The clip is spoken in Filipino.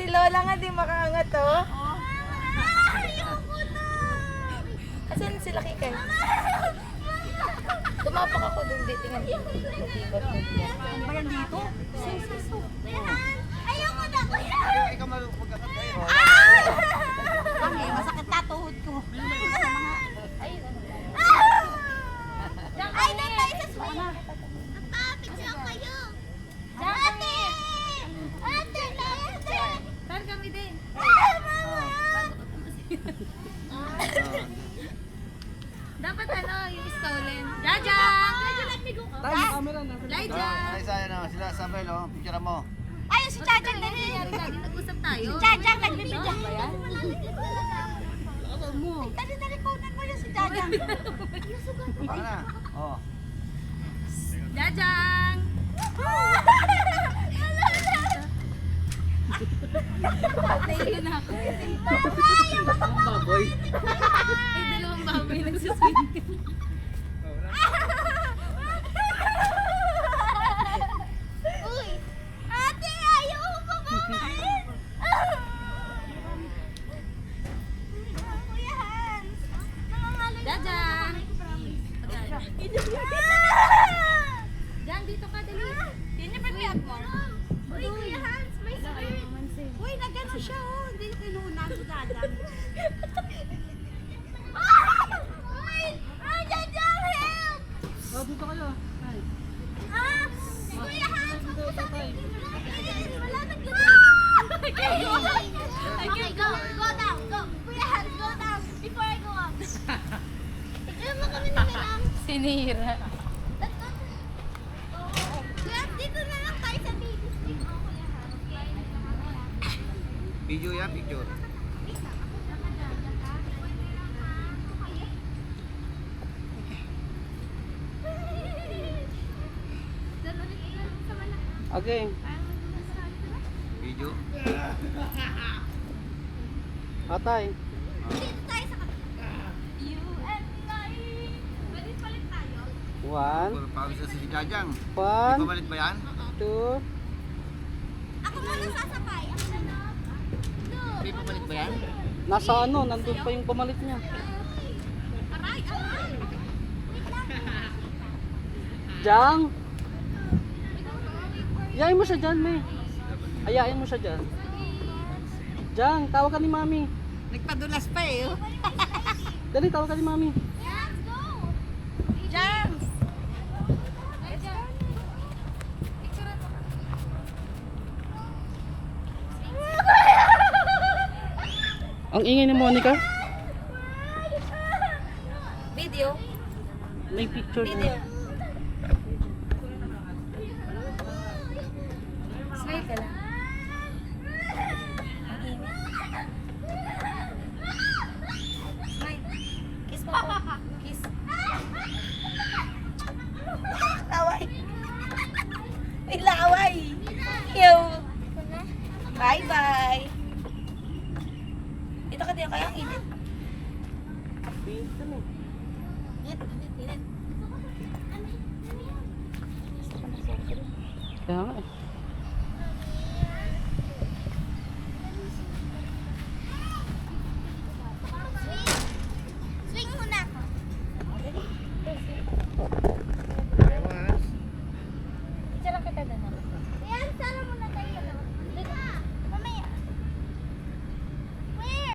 Si Lola nga di makaangat oh. Ayoko na! Asan sila Kikay? Tumapak ako dun. Tingnan ko. Ano ba yan dito? Ayoko na, kuya! Ikaw magkakat kayo. Ay, masakit na tuhod ko. Ay, doon tayo sa swing. Napapicture kayo. Ate! Ate, ate! Saan kami din? Dapat ano, yung stolen. Jajang! Tayo, camera na. Laija! Ay, sayang na. Sila Sabel, oh. Picture mo. Ay, si Chachang din. Nag-usap tayo. Si Chachang nagbibigyan. mo. Dali-dali kunan mo yun si Chachang. Baka na. Oh. Jajang! Nahilo na ako. Ang baboy. May dalawang baboy nagsaswing. Uy! Ate, ayaw ko kumain! Kuya Hans! Nangangalay na. Jajang! Jan, dito ka, dali. Yun yung pag-react mo? Uy, Kuya Hans, may spirit! Uy, nagano siya oh! Hindi kinunan si Jajang. Uy! Ay, Jajang, help! Oh, dito kayo. Ay. Ah! Kuya Hans! Wala naglaro! Okay, go! Go down! Go! Kuya Hans, go down! Before I go up! Tignan mo kami na lang! Sinira. Kuya, dito na lang tayo sa baby stick. Oh, Kuya Hans. Video yan, picture. Okay. Video. Atay. Dito tayo sa kabila. You and I. Pwede palit tayo? One, Puro pawis na si Jajang. Di one, ba malit ba yan? two. Ako muna sasabay. Ako na lang. Di ba malit ba yan? Nasa ano, nandun pa yung pamalit niya. Aray! Aray! Wait lang. Jang! Ayayin mo siya dyan, May. Ayayin mo siya dyan. Jang, tawag ka ni Mami. Nagpadulas pa eh. Oh. Dali, tawag ka ni Mami. Let's go! Jang! Ang ingay ni Monica. Video? May picture Video. niya. Smile ka lang. Ang init. Smile. Kiss mo ako. Kiss. Laway. May laway. Yo. Bye-bye. Dito ka din. Kaya ang init. Init, init, init. Kaya nga eh.